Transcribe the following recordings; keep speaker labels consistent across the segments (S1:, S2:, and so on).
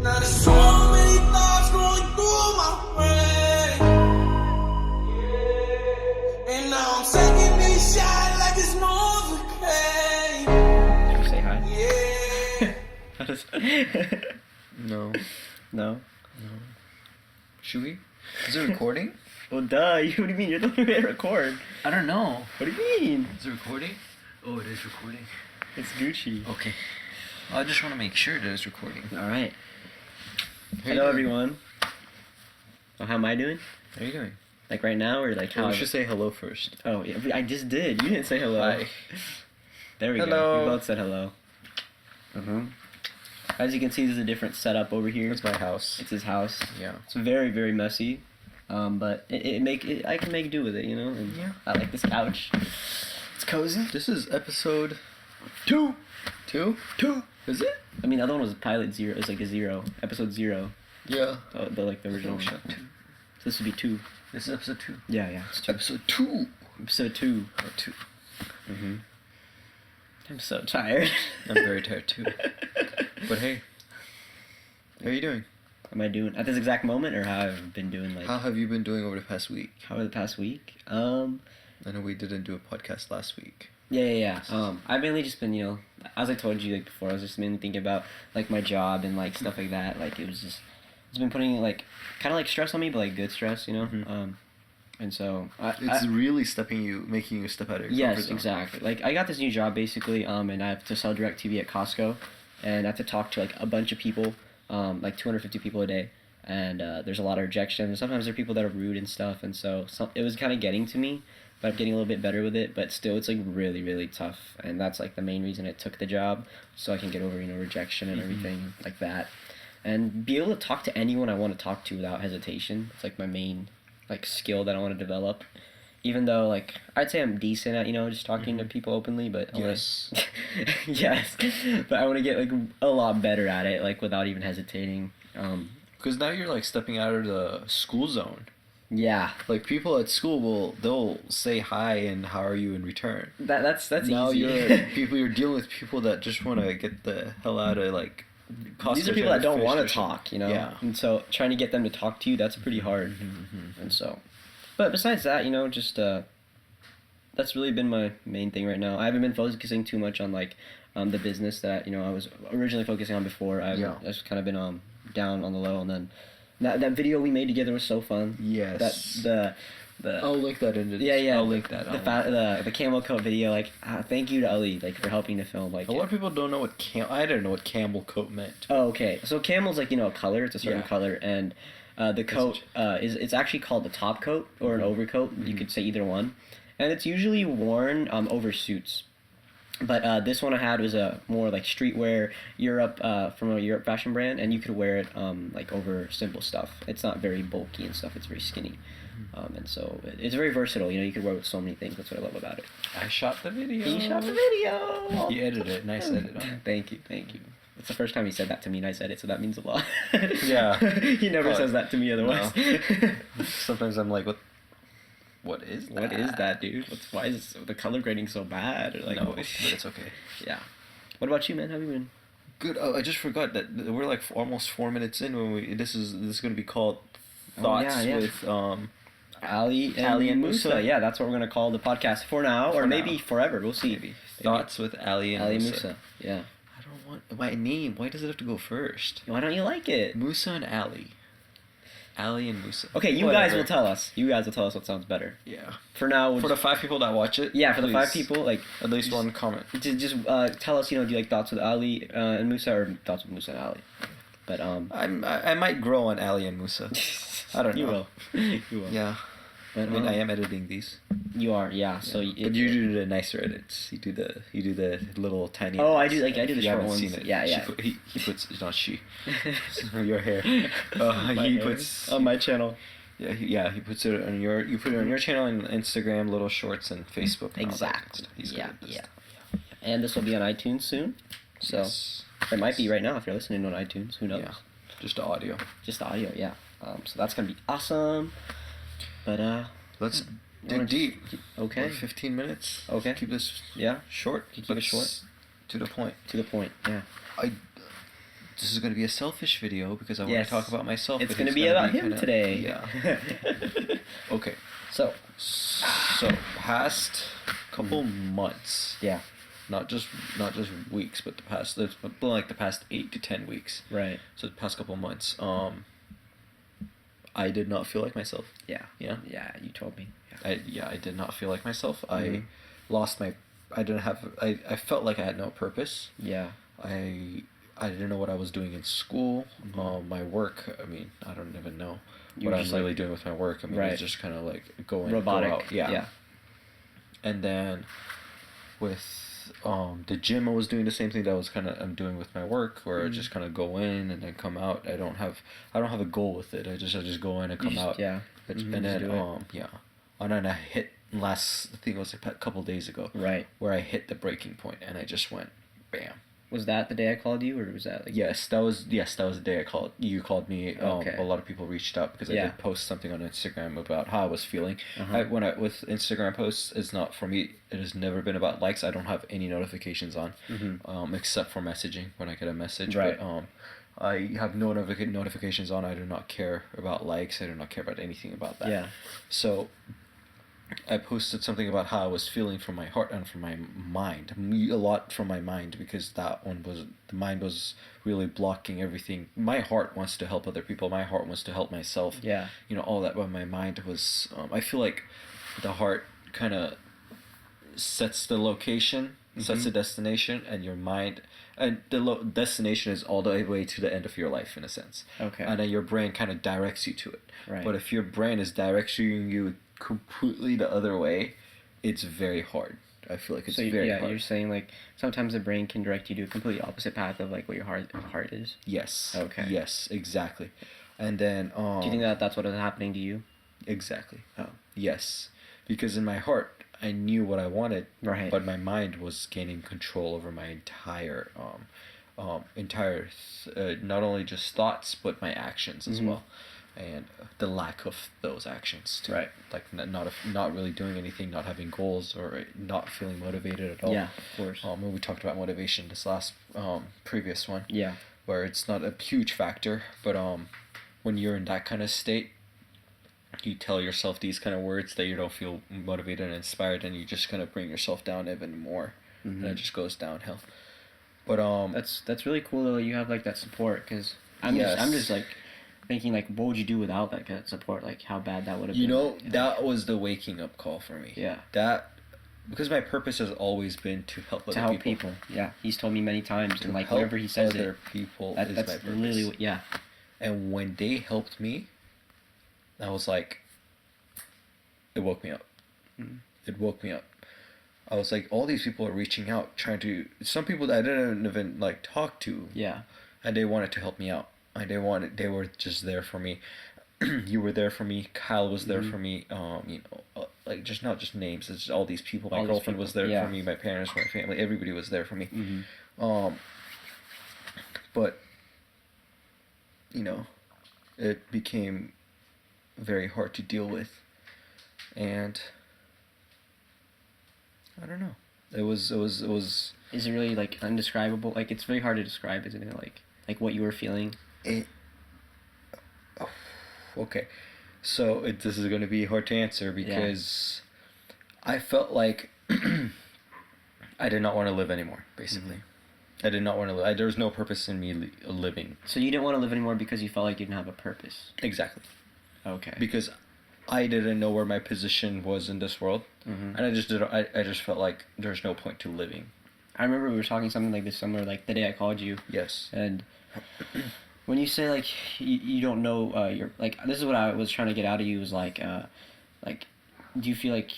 S1: Now there's so many thoughts going through my brain. And now I'm taking this shot like it's Novocaine.
S2: Should we say hi?
S1: Yeah.
S2: How does
S3: No.
S2: No?
S3: Should we? Is it recording?
S2: Well, duh. What do you mean? You're the one who hit record.
S3: I don't know.
S2: What do you mean?
S3: Is it recording? Oh, it is recording.
S2: It's Gucci.
S3: Okay. I just want to make sure that it's recording.
S2: All right.
S3: How you
S2: Hello,
S3: doing?
S2: everyone. Oh, how am I doing?
S3: How are you doing?
S2: Like right now, or like how?
S3: Well, we should say hello first.
S2: Oh, yeah, I just did. You didn't say hello.
S3: Hi.
S2: There we go.
S3: Hello.
S2: We both said hello. As you can see, there's a different setup over here.
S3: It's my house.
S2: It's his house.
S3: Yeah.
S2: It's very, very messy. But I can make do with it, you know? And
S3: Yeah.
S2: I like this couch. It's cozy.
S3: This is episode
S2: 2.
S3: 2? Is it?
S2: I mean, the other one was pilot 0. It was like a 0. Episode 0.
S3: Yeah.
S2: The original one.
S3: Shot 2.
S2: So this would be 2.
S3: This is episode 2.
S2: Yeah, it's 2.
S3: Episode 2.
S2: Episode 2.
S3: Oh, 2.
S2: I'm so tired.
S3: I'm very tired too. But hey, how are you doing?
S2: Am I doing at this exact moment, or how I've been doing? Like
S3: How have you been doing over the past week?
S2: how the past week?
S3: I know we didn't do a podcast last week.
S2: Yeah. I've mainly just been, as I told you like before, I was just mainly thinking about like my job and like stuff like that. Like it's been putting like kind of like stress on me, but like good stress, And so
S3: It's really making you step out of your comfort
S2: yes,
S3: zone.
S2: exactly. Like I got this new job basically, and I have to sell DirecTV at Costco, and I have to talk to like a bunch of people, like 250 people a day, and there's a lot of rejection. Sometimes there are people that are rude and stuff, and so it was kind of getting to me, but I'm getting a little bit better with it. But still, it's like really, really tough, and that's like the main reason I took the job, so I can get over rejection and everything like that, and be able to talk to anyone I want to talk to without hesitation. It's like my main like skill that I want to develop, even though like I'd say I'm decent at just talking to people openly, but
S3: Yes.
S2: yes, but I want to get like a lot better at it, like without even hesitating.
S3: Because now you're like stepping out of the school zone.
S2: Yeah,
S3: Like people at school they'll say hi and how are you in return.
S2: that's
S3: Now
S2: easy.
S3: you're dealing with people that just want to get the hell out of like.
S2: These are people that don't want to talk,
S3: Yeah.
S2: and so trying to get them to talk to you, that's pretty hard. And so, but besides that, just that's really been my main thing right now. I haven't been focusing too much on like the business that I was originally focusing on before. I've just kind of been down on the low, and then that video we made together was so fun.
S3: Yes.
S2: The
S3: I'll link that in the
S2: yeah.
S3: I'll link that.
S2: The camel coat video, like thank you to Ali like for helping to film. Like
S3: A lot of people don't know what I didn't know what camel coat meant.
S2: oh, okay. So camel's like a color. It's a certain
S3: Yeah.
S2: color, and the coat it's actually called the top coat or an overcoat. You could say either one, and it's usually worn over suits. But this one I had was a more like streetwear Europe from a Europe fashion brand, and you could wear it like over simple stuff. It's not very bulky and stuff. It's very skinny, and so it's very versatile. You could wear it with so many things. That's what I love about it.
S3: I shot the video.
S2: He shot the video.
S3: He edited it. Nice edit on it.
S2: Thank you. It's the first time he said that to me, and I said it, so that means a lot.
S3: Yeah.
S2: He never says that to me otherwise.
S3: Sometimes I'm like, what is that?
S2: What is that, dude? Why is the color grading so bad? Or like,
S3: No, but it's okay.
S2: Yeah. What about you, man? How have you been?
S3: Good. Oh, I just forgot that we're like almost 4 minutes in when this is going to be called Thoughts
S2: yeah.
S3: with
S2: Ali and Musa. Yeah, that's what we're gonna call the podcast for now, or maybe forever. We'll see.
S3: Maybe. Thoughts with Ali and
S2: Ali
S3: Musa.
S2: Musa. Yeah.
S3: I don't want my name. Why does it have to go first?
S2: Why don't you like it?
S3: Musa and Ali. Ali and Musa.
S2: Okay, you
S3: Whatever.
S2: guys will tell us. You guys will tell us what sounds better.
S3: Yeah.
S2: For now, we'll
S3: For the 5 people that watch it.
S2: yeah, for the 5
S3: please,
S2: people, like
S3: at least one comment.
S2: just tell us. Do you like thoughts with Ali and Musa, or thoughts with Musa and Ali? But
S3: I might grow on Ali and Musa. I don't know.
S2: You will. You will.
S3: Yeah.
S2: But,
S3: I mean, I am editing these.
S2: You are, yeah. So,
S3: But you do the nicer edits. You do the little tiny.
S2: Oh,
S3: edits.
S2: I do the
S3: You
S2: short
S3: haven't
S2: ones.
S3: seen it.
S2: Yeah.
S3: He puts not she. Your hair.
S2: My
S3: He
S2: hair
S3: puts
S2: on my channel.
S3: Yeah. He puts it on your. You put it on your channel and Instagram, little shorts, and Facebook. And all that
S2: Exactly.
S3: stuff. He's good
S2: Yeah,
S3: at this
S2: yeah.
S3: stuff.
S2: And this will be on iTunes soon. So
S3: Yes.
S2: it might be right now if you're listening on iTunes. Who knows?
S3: Yeah. Just the audio.
S2: Just the audio, yeah. So that's gonna be awesome. But
S3: Let's
S2: wanna
S3: dig deep.
S2: okay.
S3: We're 15 minutes.
S2: Okay.
S3: Keep this
S2: Yeah.
S3: short.
S2: Keep it
S3: but
S2: short.
S3: To the point.
S2: To the point. Yeah.
S3: this is going to be a selfish video because I want
S2: Yes.
S3: to talk about myself.
S2: It's
S3: but
S2: gonna be
S3: gonna
S2: about him
S3: kinda-
S2: today.
S3: Yeah. Okay.
S2: So.
S3: So past couple months,
S2: Yeah.
S3: not just weeks, but the past like the past 8 to 10 weeks.
S2: Right.
S3: So the past couple months, I did not feel like myself.
S2: Yeah.
S3: Yeah.
S2: Yeah. You told me. Yeah.
S3: I did not feel like myself.
S2: Mhm.
S3: I lost my. I didn't have. I felt like I had no purpose.
S2: Yeah.
S3: I didn't know what I was doing in school.
S2: Mhm.
S3: My work. I mean, I don't even know
S2: You
S3: what
S2: were
S3: I'm
S2: just,
S3: really
S2: like,
S3: doing with my work. I mean,
S2: right.
S3: it's just kind of like go in,
S2: Robotic.
S3: go out. Yeah.
S2: Yeah.
S3: And then with the gym, I was doing the same thing that I'm doing with my work, where I just kind of go in and then come out. I don't have a goal with it. I just go in and come out.
S2: Yeah.
S3: And
S2: Mhm,
S3: then
S2: just do it.
S3: yeah, and then I hit I think it was a couple days ago.
S2: Right.
S3: Where I hit the breaking point and I just went, bam.
S2: Was that the day I called you, or was that like?
S3: Yes, that was the day you called me.
S2: Okay.
S3: A lot of people reached out because I
S2: Yeah.
S3: did post something on Instagram about how I was feeling.
S2: Uh-huh.
S3: With Instagram posts, it's not for me. It has never been about likes. I don't have any notifications on, except for messaging when I get a message.
S2: Right.
S3: But I have no notifications on. I do not care about likes. I do not care about anything about that.
S2: Yeah.
S3: So I posted something about how I was feeling from my heart and from my mind. A lot from my mind, because the mind was really blocking everything. My heart wants to help other people. My heart wants to help myself.
S2: Yeah.
S3: All that. But my mind was. I feel like the heart kind of sets the location, sets the destination, and your mind. And the destination is all the way to the end of your life, in a sense.
S2: Okay.
S3: And then your brain kind of directs you to it.
S2: Right.
S3: But if your brain is directing you completely the other way, it's very hard. I feel like it's very hard.
S2: You're saying like sometimes the brain can direct you to a completely opposite path of like what your heart is.
S3: Yes.
S2: Okay.
S3: Yes, exactly. And then
S2: Do you think that that's what is happening to you?
S3: exactly.
S2: Oh.
S3: Yes. Because in my heart I knew what I wanted,
S2: Right.
S3: but my mind was gaining control over my entire not only just thoughts but my actions as well. And the lack of those actions too.
S2: Right.
S3: Like not really doing anything, not having goals, or not feeling motivated at all.
S2: Yeah, of course.
S3: When we talked about motivation this last previous one,
S2: Yeah.
S3: where it's not a huge factor, but when you're in that kind of state, you tell yourself these kind of words that you don't feel motivated and inspired, and you just kind of bring yourself down even more, and it just goes downhill. But
S2: That's really cool though. You have like that support, because I'm
S3: Yes.
S2: just like thinking like, what would you do without that support? Like how bad that would have
S3: you
S2: been.
S3: know, that was the waking up call for me.
S2: Yeah.
S3: That, because my purpose has always been to help other
S2: To help people. Yeah. He's told me many times, and like
S3: help
S2: whenever he says
S3: other
S2: it,
S3: people
S2: that's
S3: is my purpose.
S2: literally yeah.
S3: And when they helped me, I was like, it woke me up. It woke me up. I was like, all these people are reaching out, trying to. Some people that I didn't even like talk to,
S2: Yeah.
S3: and they wanted to help me out. And they were just there for me. You were there for me. Kyle was there for me. Like just not just names. It's just all these people. My
S2: All these
S3: girlfriend
S2: people,
S3: was there
S2: yeah.
S3: for me. My parents, my family, everybody was there for me.
S2: Mm-hmm.
S3: But it became very hard to deal with, and I don't know. It was.
S2: Is it really like undescribable? Like it's very hard to describe, isn't it? Like what you were feeling.
S3: Okay, so this is going to be hard to answer because I felt like I did not want to live anymore. Basically, I did not want to live. There was no purpose in me living.
S2: So you didn't want to live anymore because you felt like you didn't have a purpose.
S3: Exactly.
S2: Okay.
S3: Because I didn't know where my position was in this world, and I just felt like there's no point to living.
S2: I remember we were talking something like this summer, like the day I called you.
S3: Yes.
S2: And when you say like you don't know your like, this is what I was trying to get out of you, was like do you feel like,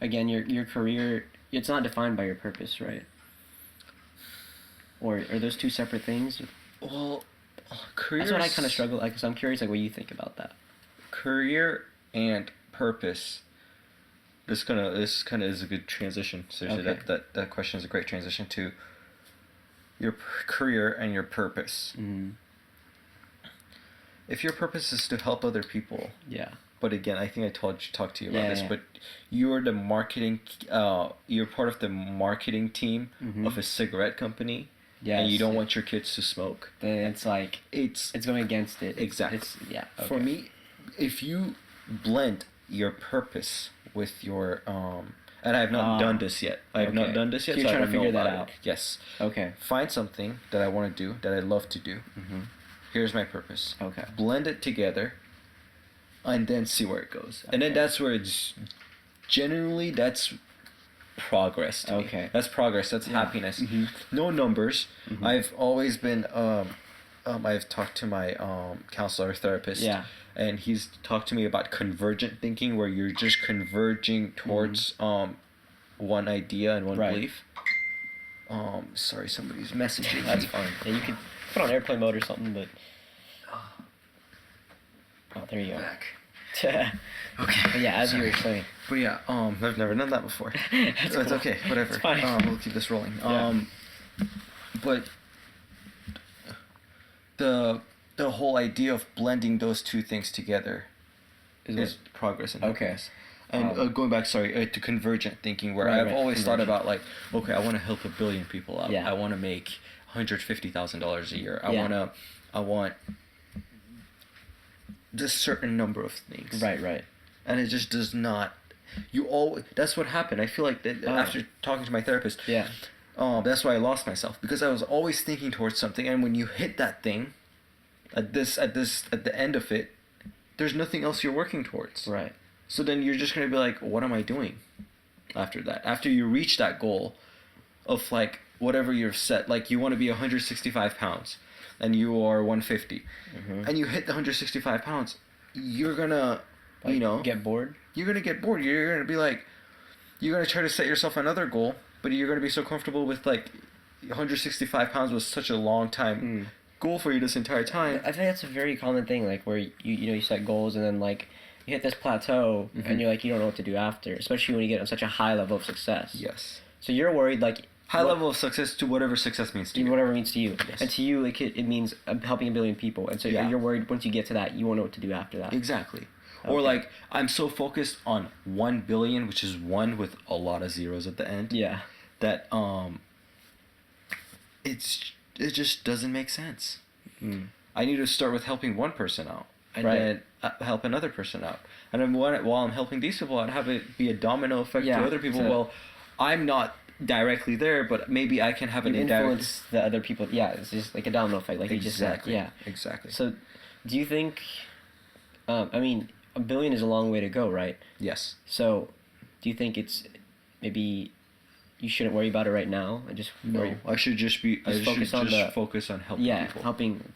S2: again, your career, it's not defined by your purpose, right? Or are those two separate things?
S3: Well, career.
S2: That's what I kind of struggle. Like, so I'm curious, like, what you think about that.
S3: Career and purpose. This kind of is a good transition. Seriously,
S2: Okay.
S3: that question is a great transition to your career and your purpose.
S2: Mm.
S3: If your purpose is to help other people,
S2: Yeah.
S3: but again, I think I talked to you about
S2: Yeah,
S3: this.
S2: yeah.
S3: But you're the marketing. You're part of the marketing team
S2: Mhm.
S3: of a cigarette company, and you
S2: Yes.
S3: don't want your kids to smoke.
S2: Then it's like
S3: It's
S2: it's going against it.
S3: Exactly.
S2: It's yeah.
S3: For
S2: okay.
S3: me, if you blend your purpose with your and I have not done this yet. I have not
S2: okay.
S3: done this yet.
S2: So you're
S3: I
S2: trying to
S3: don't know
S2: figure that
S3: about it.
S2: out.
S3: Yes.
S2: Okay.
S3: Find something that I want to do, that I love to do.
S2: Mm-hmm.
S3: Here's my purpose.
S2: Okay.
S3: Blend it together, and then see where it goes. And then
S2: Okay.
S3: that's where it's genuinely that's progress to me.
S2: Okay.
S3: That's progress. That's
S2: Yeah.
S3: happiness.
S2: Mm-hmm.
S3: No numbers.
S2: Mhm.
S3: I've always been I've talked to my counselor therapist.
S2: Yeah.
S3: And he's talked to me about convergent thinking, where you're just converging towards one idea and one
S2: Right.
S3: belief. Sorry, somebody's messaging.
S2: That's fine. Yeah, you could put on airplane mode or something, but oh, there you go.
S3: Back.
S2: Okay. But yeah, as you were saying.
S3: But yeah, I've never done that before.
S2: That's
S3: So it's
S2: cool.
S3: okay, whatever.
S2: It's fine.
S3: We'll keep this rolling.
S2: Yeah.
S3: But the whole idea of blending those two things together is progress and
S2: Okay.
S3: happiness. And going back, to convergent thinking, where
S2: Right,
S3: I've
S2: right,
S3: always thought
S2: convergent.
S3: about like, okay, I want to help 1 billion people out.
S2: Yeah.
S3: I want to make $150,000 a year.
S2: Yeah.
S3: I want this certain number of things.
S2: Right.
S3: And it just does not. That's what happened. I feel like that after talking to my therapist.
S2: Yeah.
S3: That's why I lost myself, because I was always thinking towards something, and when you hit that thing, at the end of it, there's nothing else you're working towards.
S2: Right.
S3: So then you're just gonna be like, what am I doing after that? After you reach that goal of like whatever you've set, like you want to be 165 pounds, and you are 150, and you hit the 165 pounds, you're gonna,
S2: get bored.
S3: you're gonna get bored. You're gonna be like, you're gonna try to set yourself another goal, but you're gonna be so comfortable with like 165 pounds was such a long time goal for you this entire time.
S2: I think that's a very common thing, like where you set goals and then like you hit this plateau and you're like you don't know what to do after, especially when you get on such a high level of success.
S3: Yes.
S2: So you're worried like
S3: High level of success to whatever success means to you.
S2: whatever it means to you,
S3: Yes.
S2: and to you like it means helping 1 billion people, and so
S3: Yeah.
S2: you're worried once you get to that you won't know what to do after that.
S3: Exactly. Or
S2: Okay.
S3: like I'm so focused on 1 billion, which is one with a lot of zeros at the end.
S2: Yeah.
S3: That it just doesn't make sense. I need to start with helping one person out, and
S2: Right.
S3: then help another person out, and then while I'm helping these people out, have it be a domino effect
S2: Yeah,
S3: to other people.
S2: so-
S3: Well, I'm not directly there, but maybe I can have
S2: You
S3: an indirect.
S2: influence the other people. Yeah, it's just like a domino effect, like you just said.
S3: Exactly.
S2: Yeah.
S3: Exactly.
S2: So, do you think? I mean, 1 billion is a long way to go, right?
S3: Yes.
S2: So, do you think it's maybe you shouldn't worry about it right now and just worry?
S3: No, I should just be. I
S2: Just
S3: should
S2: focus on
S3: just
S2: the-
S3: focus on helping
S2: Yeah,
S3: people.
S2: helping,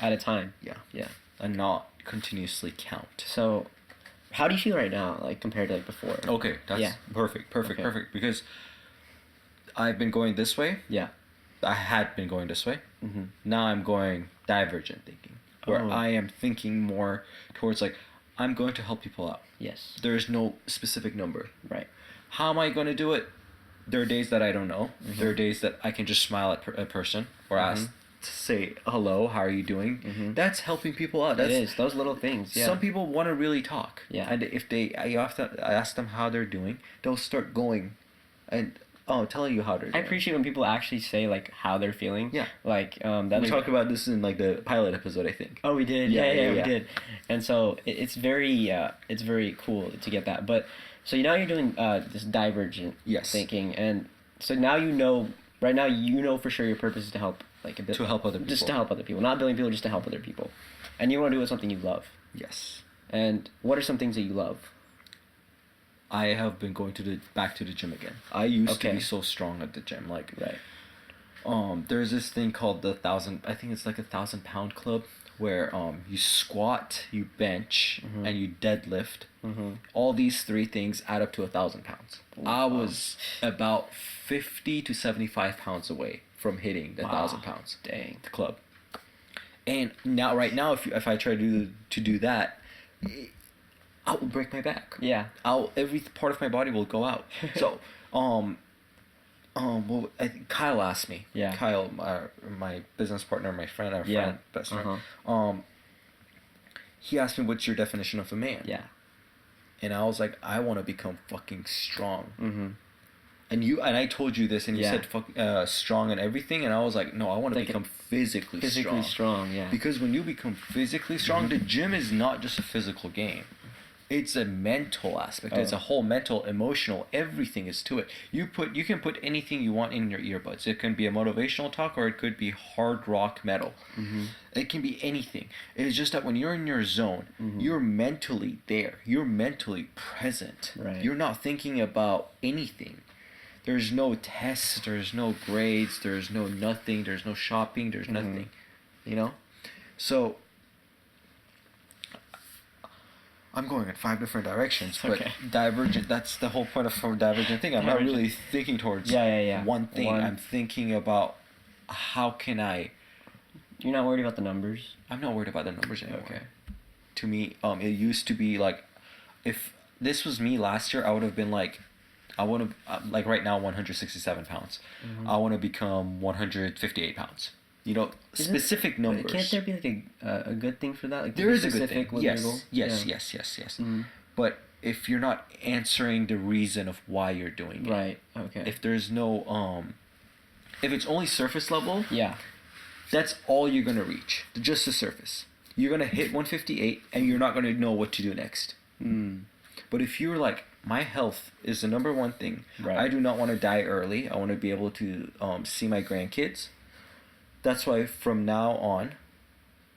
S2: at a time.
S3: Yeah.
S2: Yeah.
S3: And not continuously count.
S2: So, how do you feel right now, like compared to like before?
S3: Okay, that's
S2: Yeah.
S3: perfect.
S2: Okay.
S3: Because I've been going this way.
S2: Yeah.
S3: I had been going this way.
S2: Mm-hmm.
S3: Now I'm going divergent thinking, where
S2: Oh.
S3: I am thinking more towards like, I'm going to help people out.
S2: Yes.
S3: There is no specific number.
S2: Right.
S3: How am I going to do it? There are days that I don't know. There are days that I can just smile at a person or ask to say hello, how are you doing? That's helping people out.
S2: It is those little things. Yeah.
S3: Some people want to really talk.
S2: Yeah.
S3: And if I ask them how they're doing, they'll start going and telling you how they're
S2: I
S3: doing.
S2: appreciate when people actually say like how they're feeling.
S3: Yeah.
S2: Like that.
S3: We
S2: like-
S3: talked about this in like the pilot episode, I think.
S2: Oh, we did.
S3: Yeah,
S2: Yeah,
S3: yeah,
S2: we
S3: yeah.
S2: did. And so it's very cool to get that. But so now you're doing this divergent
S3: Yes.
S2: thinking, and so now right now you know for sure your purpose is to help like a bit
S3: To help other people.
S2: just to help other people, not 1 billion people, just to help other people, and you want to do it with something you love.
S3: Yes.
S2: And what are some things that you love?
S3: I have been going back to the gym again. I used to
S2: Okay.
S3: be so strong at the gym. Like,
S2: Right.
S3: there's this thing called the 1,000. I think it's like a 1,000-pound club, where you squat, you bench, and you deadlift. All these three things add up to 1,000 pounds. I was about 50 to 75 pounds away from hitting the 1,000 pounds.
S2: Dang.
S3: The club. And right now, if I try to do that, I will break my back.
S2: Yeah.
S3: Every part of my body will go out. So, well, I think Kyle asked me.
S2: Yeah.
S3: Kyle, my business partner, my friend, our
S2: Yeah.
S3: friend, best friend. He asked me, "What's your definition of a man?"
S2: Yeah.
S3: And I was like, "I want to become fucking strong. And I told you this, and you
S2: Yeah.
S3: said strong and everything, and I was like, no, I want to
S2: Like
S3: become physically
S2: strong, yeah.
S3: Because when you become physically strong, the gym is not just a physical game. It's a mental aspect. It's a whole mental, emotional, everything is to it. You can put anything you want in your earbuds. It can be a motivational talk, or it could be hard rock metal. It can be anything. It's just that when you're in your zone, you're mentally there. You're mentally present.
S2: Right.
S3: You're not thinking about anything. There's no tests, there's no grades, there's no nothing, there's no shopping, there's nothing. You know? So I'm going in 5 different directions, but
S2: Okay.
S3: divergent, that's the whole point of a divergent thing. I'm not
S2: Divergent.
S3: really thinking towards
S2: Yeah.
S3: one thing.
S2: One-
S3: I'm thinking about how can I...
S2: You're not worried about the numbers?
S3: I'm not worried about the numbers anymore.
S2: Okay.
S3: To me, it used to be like, if this was me last year, I would have been like, I want to, like right now, 167 pounds. I want to become 158 pounds. You know, specific numbers.
S2: Can't there be like a good thing for that? Like
S3: There is a good thing.
S2: specific with your goal?
S3: Yes.
S2: Mhm.
S3: But if you're not answering the reason of why you're doing it,
S2: Right. Okay.
S3: if there's no, if it's only surface level,
S2: yeah.
S3: that's all you're gonna reach, just the surface. You're gonna hit 158, and you're not gonna know what to do next. But if you're like, my health is the number one thing.
S2: Right.
S3: I do not want to die early. I want to be able to see my grandkids. That's why from now on,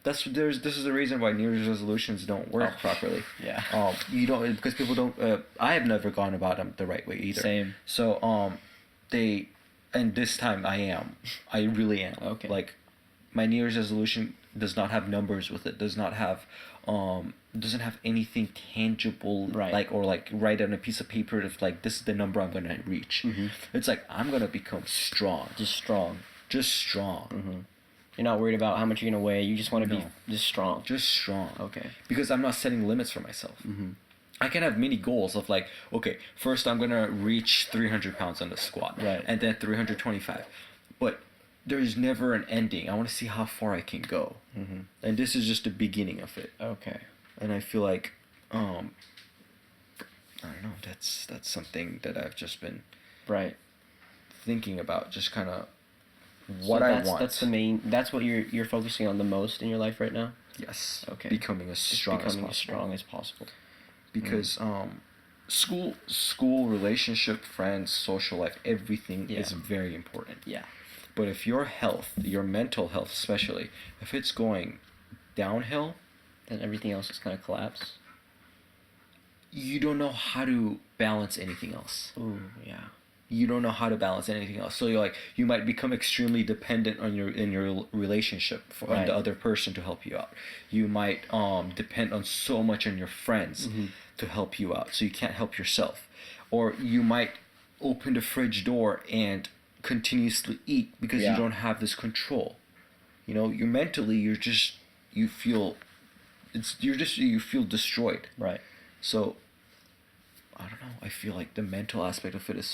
S3: this is the reason why New Year's resolutions don't work properly.
S2: Yeah.
S3: You don't, because people don't. I have never gone about them the right way either.
S2: Same.
S3: So and this time I really am.
S2: Okay.
S3: Like, my New Year's resolution does not have numbers with it. Doesn't have anything tangible,
S2: Right.
S3: like, or like write on a piece of paper if like this is the number I'm gonna reach. It's like, I'm gonna become strong.
S2: Just strong.
S3: Just strong.
S2: You're not worried about how much you're gonna weigh. You just want to be
S3: No.
S2: just strong.
S3: Just strong.
S2: Okay.
S3: Because I'm not setting limits for myself. I can have many goals of like, okay, first I'm gonna reach 300 pounds on the squat,
S2: Right.
S3: and then 325, but there's never an ending. I want to see how far I can go, and this is just the beginning of it.
S2: Okay.
S3: And I feel like, I don't know. That's something that I've just been
S2: Right.
S3: thinking about. Just kind of
S2: So
S3: what I
S2: that's,
S3: want.
S2: That's the main. That's what you're focusing on the most in your life right now.
S3: Yes.
S2: Okay.
S3: Becoming as
S2: Just
S3: strong as
S2: becoming
S3: possible.
S2: as strong as possible.
S3: Because school, relationship, friends, social life, everything is
S2: Yeah.
S3: very important.
S2: Yeah.
S3: But if your health, your mental health especially, if it's going downhill,
S2: Then everything else just kind of collapse.
S3: you don't know how to balance anything else.
S2: Ooh. Yeah.
S3: You don't know how to balance anything else. So you might become extremely dependent on your relationship on
S2: Right.
S3: the other person to help you out. You might depend on so much on your friends to help you out, so you can't help yourself. Or you might open the fridge door and continuously eat because
S2: Yeah.
S3: you don't have this control. You know, you feel destroyed.
S2: Right.
S3: So, I don't know. I feel like the mental aspect of it is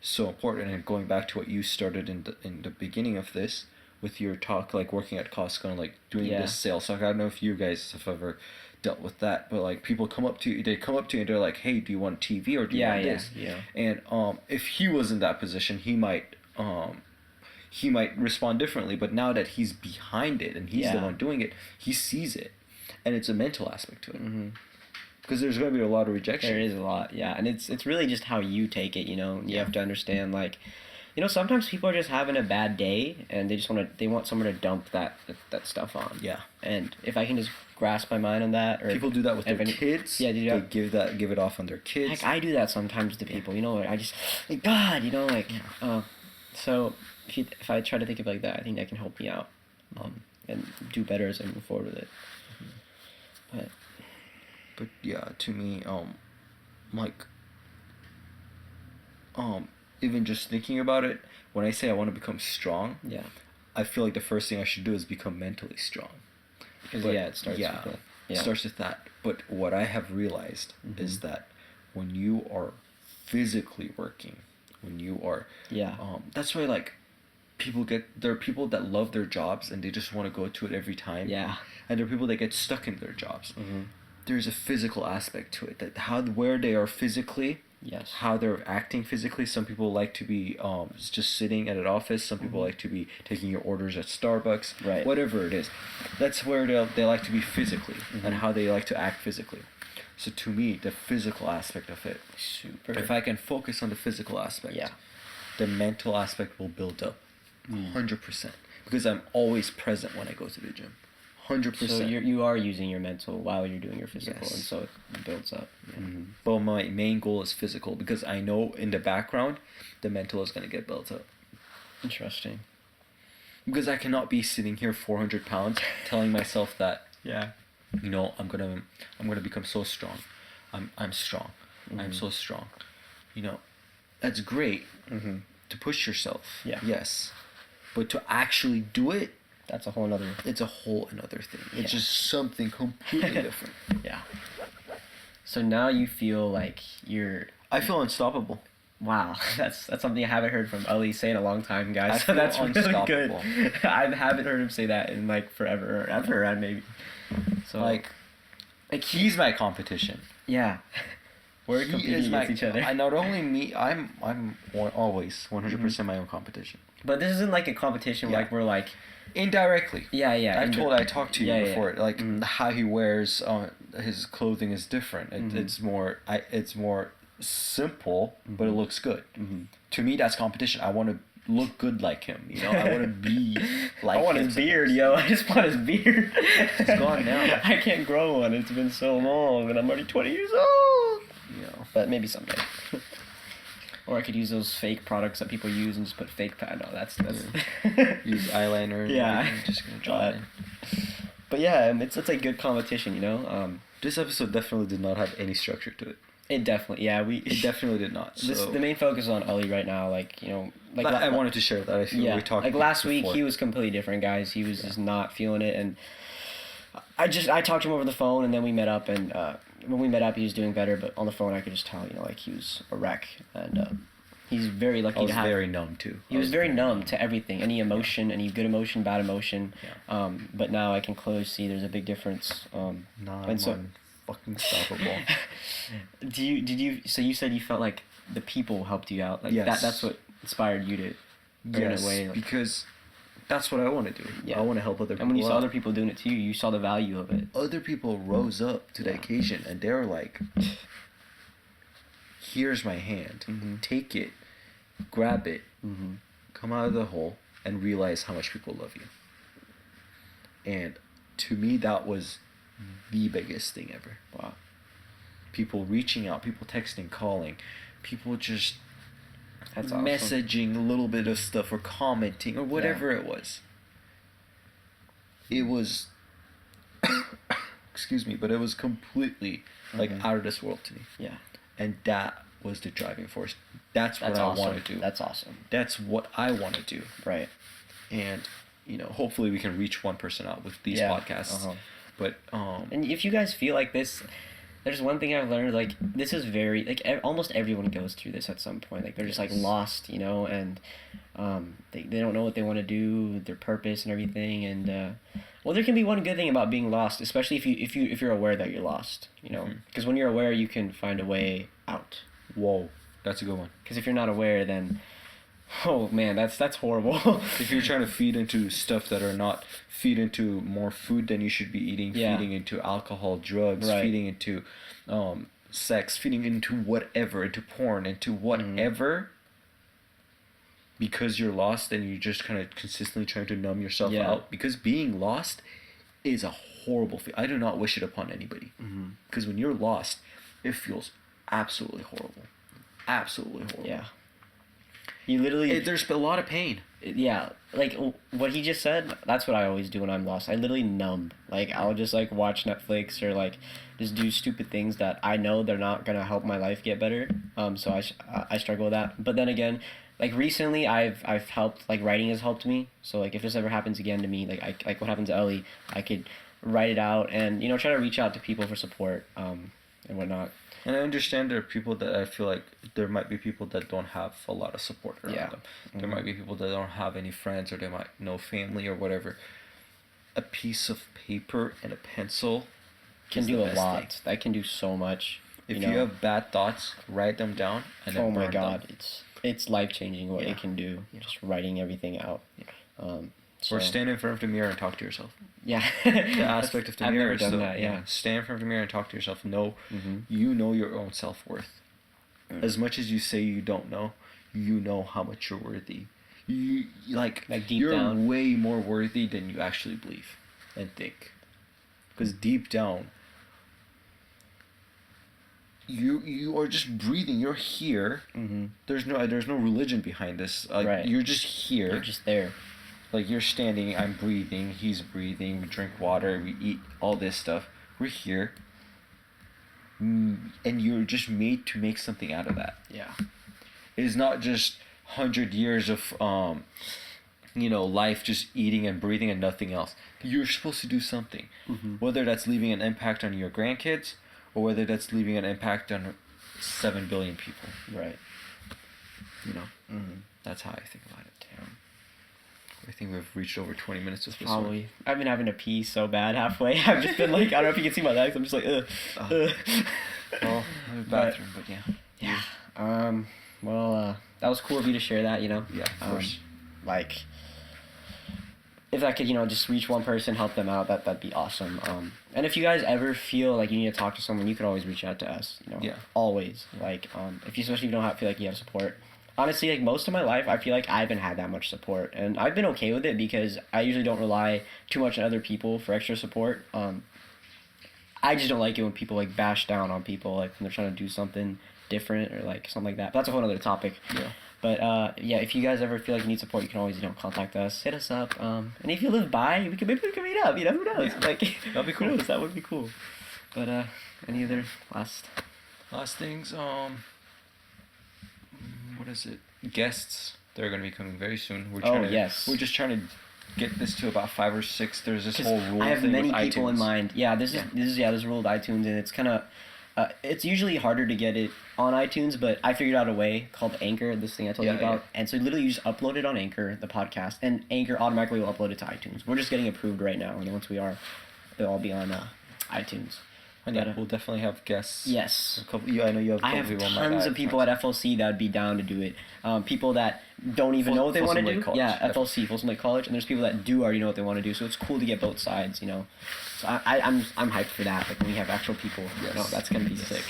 S3: so important. And going back to what you started in the beginning of this, with your talk, like working at Costco and like doing
S2: Yeah.
S3: this sales talk. I don't know if you guys have ever dealt with that, but like people come up to you, and they're like, "Hey, do you want TV or do you
S2: Yeah,
S3: want
S2: yeah,
S3: this?"
S2: yeah.
S3: And if he was in that position, he might respond differently. But now that he's behind it and he's the
S2: Yeah.
S3: one doing it, he sees it, and it's a mental aspect to it. Because there's going to be a lot of rejection.
S2: There is a lot, yeah, and it's really just how you take it. You know, you
S3: Yeah.
S2: have to understand, like, you know, sometimes people are just having a bad day and they just want someone to dump that stuff on.
S3: Yeah.
S2: And if I can just grasp my mind on that, or
S3: People do that with
S2: if
S3: their
S2: any-
S3: kids.
S2: Yeah,
S3: They give it off on their kids.
S2: Heck, I do that sometimes to people. You know, I just like God. You know, like so if I try to think of it like that, I think that can help me out, and do better as I move forward with it.
S3: But yeah, to me, like, even just thinking about it, when I say I want to become strong,
S2: Yeah.
S3: I feel like the first thing I should do is become mentally strong.
S2: Because
S3: But,
S2: it starts
S3: yeah,
S2: with
S3: it
S2: yeah.
S3: starts with that. But what I have realized is that when you are physically working, when you are,
S2: Yeah.
S3: that's why like there are people that love their jobs and they just want to go to it every time.
S2: Yeah.
S3: And there are people that get stuck in their jobs. There's a physical aspect to it, that where they are physically,
S2: Yes.
S3: how they're acting physically. Some people like to be just sitting at an office. Some people like to be taking your orders at Starbucks.
S2: Right.
S3: Whatever it is, that's where they like to be physically and how they like to act physically. So to me, the physical aspect of it,
S2: Super.
S3: if I can focus on the physical aspect,
S2: Yeah.
S3: the mental aspect will build up, 100%. Because I'm always present when I go to the gym, 100%.
S2: So you are using your mental while you're doing your physical,
S3: Yes.
S2: and so it builds up.
S3: But my main goal is physical because I know in the background, the mental is gonna get built up.
S2: Interesting.
S3: Because I cannot be sitting here 400 pounds telling myself that,
S2: Yeah.
S3: you know, I'm gonna become so strong. I'm strong. I'm so strong. You know, that's great to push yourself.
S2: Yeah.
S3: Yes. But to actually do it,
S2: That's a whole nother.
S3: it's a whole another thing. It's
S2: Yeah.
S3: just something completely different.
S2: Yeah. So now you feel like you're.
S3: I feel unstoppable.
S2: Wow, that's something I haven't heard from Ali say in a long time, guys.
S3: I
S2: So
S3: feel
S2: that's really good.
S3: unstoppable.
S2: I haven't heard him say that in like forever or ever, and maybe. So
S3: Like he's my competition.
S2: yeah, we're
S3: He
S2: competing
S3: is
S2: against each other.
S3: I not only me. Always 100% my own competition.
S2: But this isn't like a competition
S3: Yeah.
S2: like we're like.
S3: Indirectly.
S2: Yeah, yeah.
S3: I talked to you
S2: Yeah, yeah.
S3: before. Like how he wears his clothing is different. It's more simple, but it looks good. To me, that's competition. I want to look good like him. You know, I want to be like.
S2: I want
S3: him.
S2: his beard, yo. I just want his beard.
S3: It's gone now.
S2: I can't grow one. It's been so long, and I'm already 20 years old.
S3: You know.
S2: But maybe someday. Or I could use those fake products that people use and just put fake pad. No, that's
S3: Use eyeliner. And
S2: Yeah.
S3: everything, just gonna draw it in.
S2: But yeah, it's a good competition, you know.
S3: This episode definitely did not have any structure to it.
S2: It definitely, yeah,
S3: It definitely did not. So
S2: the main focus is on Ollie right now, like, you know, like
S3: I wanted to share that. I feel
S2: yeah,
S3: we talked
S2: like last week
S3: before.
S2: he was completely different, guys. He was just not feeling it, and I talked to him over the phone, and then we met up, and when we met up, he was doing better, but on the phone I could just tell, you know, like he was a wreck, and he's very lucky
S3: I was
S2: to have.
S3: very numb too.
S2: He was very numb to everything, any emotion, any good emotion, bad emotion.
S3: Yeah.
S2: But now I can clearly see there's a big difference.
S3: Nah, fucking stoppable.
S2: So you said you felt like the people helped you out, like
S3: Yes.
S2: that's what inspired you to, or in a way, like,
S3: because that's what I want to do.
S2: Yeah.
S3: I want to help other people.
S2: and when you saw
S3: out.
S2: other people doing it too, you saw the value of it.
S3: Other people rose up to the
S2: Yeah.
S3: occasion and they were like, "Here's my hand. Take it, grab it, come out of the hole, and realize how much people love you." And to me, that was the biggest thing ever.
S2: Wow.
S3: People reaching out, people texting, calling, people just
S2: That's awesome.
S3: messaging a little bit of stuff or commenting or whatever it was. It was, excuse me, but it was completely like out of this world to me.
S2: Yeah.
S3: And that was the driving force. That's what
S2: That's
S3: I
S2: awesome.
S3: want to do.
S2: That's awesome.
S3: That's what I want to do.
S2: Right.
S3: And, you know, hopefully we can reach one person out with these
S2: Yeah.
S3: podcasts. But,
S2: And if you guys feel like this, there's one thing I've learned, like, this is very, like, almost everyone goes through this at some point. Like, they're just, like, lost, you know, and they don't know what they want to do, their purpose and everything, and, well, there can be one good thing about being lost, especially if you're aware that you're lost, you know, because when you're aware, you can find a way out.
S3: whoa, that's a good one.
S2: Because if you're not aware, then, oh, man, that's horrible.
S3: If you're trying to feed into stuff that are not, feed into more food than you should be eating,
S2: Yeah.
S3: feeding into alcohol, drugs,
S2: Right.
S3: feeding into sex, feeding into whatever, into porn, into whatever, because you're lost and you're just kind of consistently trying to numb yourself
S2: Yeah.
S3: out. Because being lost is a horrible feeling. I do not wish it upon anybody. Because when you're lost, it feels absolutely horrible. Absolutely horrible.
S2: Yeah. You literally...
S3: There's a lot of pain.
S2: Yeah, like what he just said, that's what I always do when I'm lost. I literally numb. Like, I'll just, like, watch Netflix or, like, just do stupid things that I know they're not going to help my life get better. So I struggle with that. But then again, like, recently I've helped, like, writing has helped me. So, like, if this ever happens again to me, like what happened to Ellie, I could write it out and, you know, try to reach out to people for support and whatnot.
S3: And I understand there are people that I feel like there might be people that don't have a lot of support around
S2: Yeah.
S3: them. There might be people that don't have any friends or they might know family or whatever. A piece of paper and a pencil
S2: Can
S3: is
S2: do
S3: the
S2: a
S3: best
S2: lot.
S3: thing.
S2: That can do so much.
S3: If
S2: know?
S3: you have bad thoughts, write them down and then
S2: Oh my
S3: burn
S2: God,
S3: them.
S2: it's life changing what
S3: Yeah.
S2: it can do. Just writing everything out.
S3: Or stand in front of the mirror and talk to yourself.
S2: Yeah.
S3: The aspect of the
S2: I've
S3: mirror.
S2: never done
S3: so,
S2: that. Yeah.
S3: Stand in front of the mirror and talk to yourself. Know
S2: Mm-hmm.
S3: you know your own self-worth. As much as you say you don't know, you know how much you're worthy. You like
S2: Like deep
S3: you're
S2: down.
S3: way more worthy than you actually believe and think. Because deep down, you are just breathing. You're here.
S2: Mm-hmm.
S3: There's no religion behind this. Like,
S2: Right.
S3: You're just here.
S2: You're just there.
S3: Like, you're standing. I'm breathing. He's breathing. We drink water. We eat all this stuff. We're here. And you're just made to make something out of that.
S2: Yeah.
S3: It's not just 100 years of life just eating and breathing and nothing else. You're supposed to do something.
S2: Mm-hmm.
S3: Whether that's leaving an impact on your grandkids or whether that's leaving an impact on 7 billion people.
S2: Right. Mm-hmm.
S3: That's how I think about it. Damn. I think we've reached over 20 minutes with this
S2: Probably. I've been having to pee so bad halfway. I've just been like, I don't know if you can see my legs. I'm just like, ugh.
S3: Oh. Well, I have a bathroom, but yeah.
S2: Yeah. Well, that was cool of you to share that,
S3: Yeah, of course.
S2: Like, if I could, just reach one person, help them out, that'd be awesome. And if you guys ever feel like you need to talk to someone, you could always reach out to us.
S3: Yeah.
S2: Always. Like, especially if you don't feel like you have support. Honestly, like, most of my life, I feel like I haven't had that much support. And I've been okay with it because I usually don't rely too much on other people for extra support. I just don't like it when people, like, bash down on people, like, when they're trying to do something different or, like, something like that. But that's a whole other topic.
S3: Yeah.
S2: But, yeah, if you guys ever feel like you need support, you can always, contact us, hit us up. And if you live by, maybe we can meet up, who knows?
S3: Yeah.
S2: Like,
S3: That'd be cool.
S2: Who knows? That would be cool. But, any other last
S3: things, what is it? Guests. They're going to be coming very soon.
S2: yes.
S3: We're just trying to get this to about 5 or 6. There's this
S2: 'Cause
S3: whole rule
S2: I have
S3: thing
S2: many
S3: with
S2: people in
S3: iTunes.
S2: mind. Yeah, this is a rule with iTunes, and it's kind of it's usually harder to get it on iTunes, but I figured out a way called Anchor, this thing I told you
S3: Yeah,
S2: about.
S3: yeah.
S2: And so literally you just upload it on Anchor, the podcast, and Anchor automatically will upload it to iTunes. We're just getting approved right now, and once we are, they'll all be on iTunes.
S3: And yeah, we'll definitely have guests.
S2: Yes.
S3: I know you have a
S2: I
S3: couple
S2: have
S3: people on my
S2: tons of
S3: iPhones.
S2: people at FLC that would be down to do it. People that don't even know what they want to
S3: Folsom
S2: do.
S3: Lake College.
S2: Yeah, FLC, Folsom Lake College, and there's people that do already know what they want to do. So it's cool to get both sides, So I'm hyped for that. Like when we have actual people,
S3: Yes.
S2: that's gonna be sick.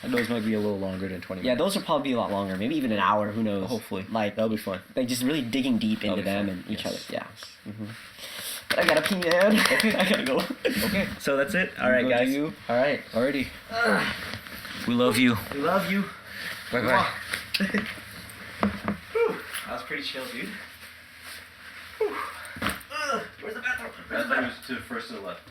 S3: And those might be a little longer than 20
S2: Yeah,
S3: minutes.
S2: those will probably be a lot longer, maybe even an hour. Who knows?
S3: Hopefully.
S2: Like
S3: That'll be fun.
S2: Like just really digging deep into
S3: That'll be
S2: them
S3: fun.
S2: and each
S3: Yes.
S2: other. Yeah. But I gotta pee, man.
S3: Okay.
S2: I gotta go.
S3: Okay.
S2: So that's it. All right,
S3: Go to
S2: guys.
S3: you.
S2: All right.
S3: Alrighty. We love you.
S2: We love you.
S3: Bye-bye.
S2: That was pretty chill, dude. Where's the bathroom?
S3: To the first to the left.